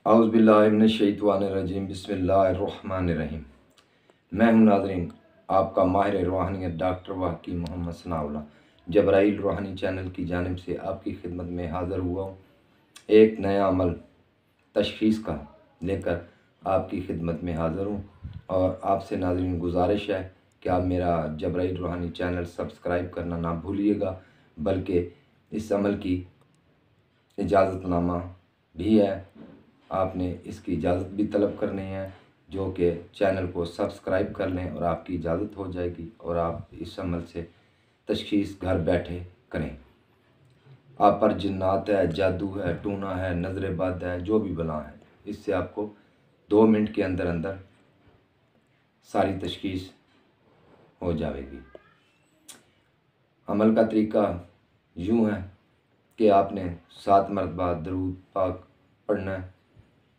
औज़ु बिल्लाहि मिनश्शैतानिर्रजीम बिस्मिल्लाहिर्रहमानिर्रहीम। मैं हूँ नाज़रीन आपका माहिर रूहानियत डॉक्टर व हकीम मोहम्मद सनाउल्लाह जबराइल रूहानी चैनल की जानिब से आपकी खिदमत में हाज़िर हुआ हूँ। एक नया अमल तशख़ीस का लेकर आपकी खिदमत में हाज़िर हूँ और आपसे नाज़रीन गुजारिश है कि आप मेरा जबराइल रूहानी चैनल सब्सक्राइब करना ना भूलिएगा, बल्कि इस अमल की इजाज़तनामा भी है। आपने इसकी इजाज़त भी तलब करनी है, जो कि चैनल को सब्सक्राइब कर लें और आपकी इजाज़त हो जाएगी और आप इस अमल से तशख़ीस घर बैठे करें। आप पर जिन्नात है, जादू है, टूना है, नज़र बद है, जो भी बला है, इससे आपको 2 मिनट के अंदर अंदर सारी तशख़ीस हो जाएगी। अमल का तरीका यूँ है कि आपने 7 मरतबा दरूद पाक पढ़ना है,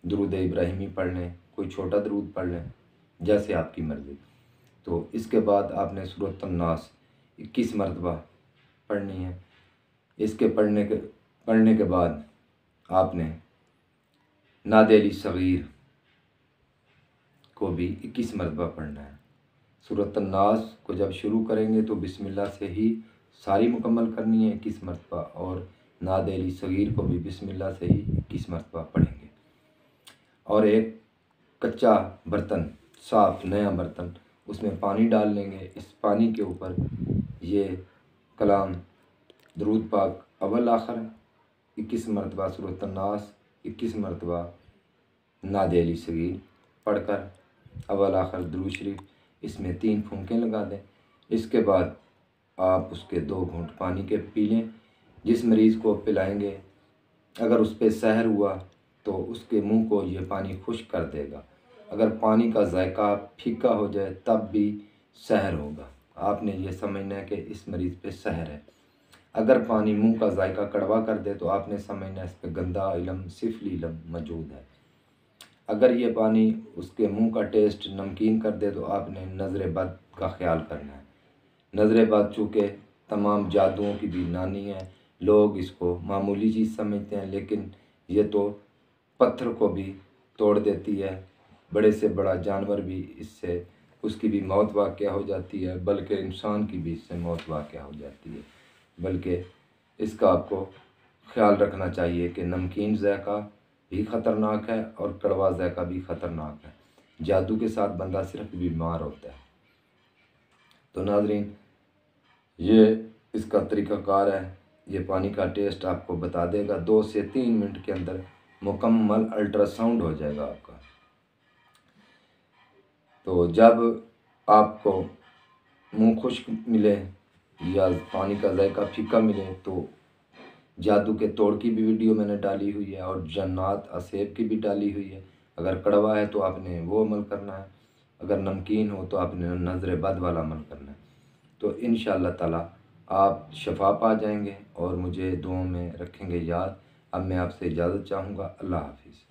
दरूद इब्राहिमी पढ़ लें, कोई छोटा दरूद पढ़ लें, जैसे आपकी मर्ज़ी। तो इसके बाद आपने सूरत अन्नास 21 मरतबा पढ़नी है। इसके पढ़ने के बाद आपने नादेली सगीर को भी 21 मरतबा पढ़ना है। सूरत अन्नास को जब शुरू करेंगे तो बिस्मिल्लाह से ही सारी मुकम्मल करनी है 21 मरतबा, और नादेली सगीर को भी बिस्मिल्लाह से ही 21 मरतबा पढ़ेंगे। और एक कच्चा बर्तन, साफ़ नया बर्तन, उसमें पानी डाल लेंगे। इस पानी के ऊपर ये कलाम दरूद पाक अव्वल आखिर 21 मरतबा, सूरत अन्नास 21 मरतबा, नादेली सगीर पढ़कर अव्वल आखिर दरूद शरीफ, इसमें 3 फुंके लगा दें। इसके बाद आप उसके 2 घूंट पानी के पी लें। जिस मरीज़ को पिलाएंगे अगर उस पर सहर हुआ तो उसके मुंह को ये पानी खुश्क कर देगा। अगर पानी का जायका फीका हो जाए तब भी सहर होगा। आपने ये समझना है कि इस मरीज़ पे सहर है। अगर पानी मुंह का जायका कड़वा कर दे तो आपने समझना है इस पे गंदा इलम, सिफली इलम मौजूद है। अगर ये पानी उसके मुंह का टेस्ट नमकीन कर दे तो आपने नज़र बद का ख्याल करना है। नज़र बद चूँकि तमाम जादुओं की भी नानी है, लोग इसको मामूली चीज़ समझते हैं, लेकिन ये तो पत्थर को भी तोड़ देती है। बड़े से बड़ा जानवर भी इससे, उसकी भी मौत वाक़या हो जाती है, बल्कि इंसान की भी इससे मौत वाक़या हो जाती है। बल्कि इसका आपको ख्याल रखना चाहिए कि नमकीन ज़ायका भी ख़तरनाक है और कड़वा ज़ायका भी ख़तरनाक है। जादू के साथ बंदा सिर्फ बीमार होता है। तो नाज़रीन, ये इसका तरीक़ाकार है। ये पानी का टेस्ट आपको बता देगा। 2 से 3 मिनट के अंदर मुकम्मल अल्ट्रासाउंड हो जाएगा आपका। तो जब आपको मुंह खुश्क मिले या पानी का जायका फीका मिले तो जादू के तोड़ की भी वीडियो मैंने डाली हुई है और जन्नात असेब की भी डाली हुई है। अगर कड़वा है तो आपने वो अमल करना है, अगर नमकीन हो तो आपने नज़र बद वाला अमल करना है। तो इंशाअल्लाह ताला आप शफा पा जाएंगे और मुझे दुआ में रखेंगे याद। अब मैं आपसे इजाज़त चाहूँगा। अल्लाह हाफिज़।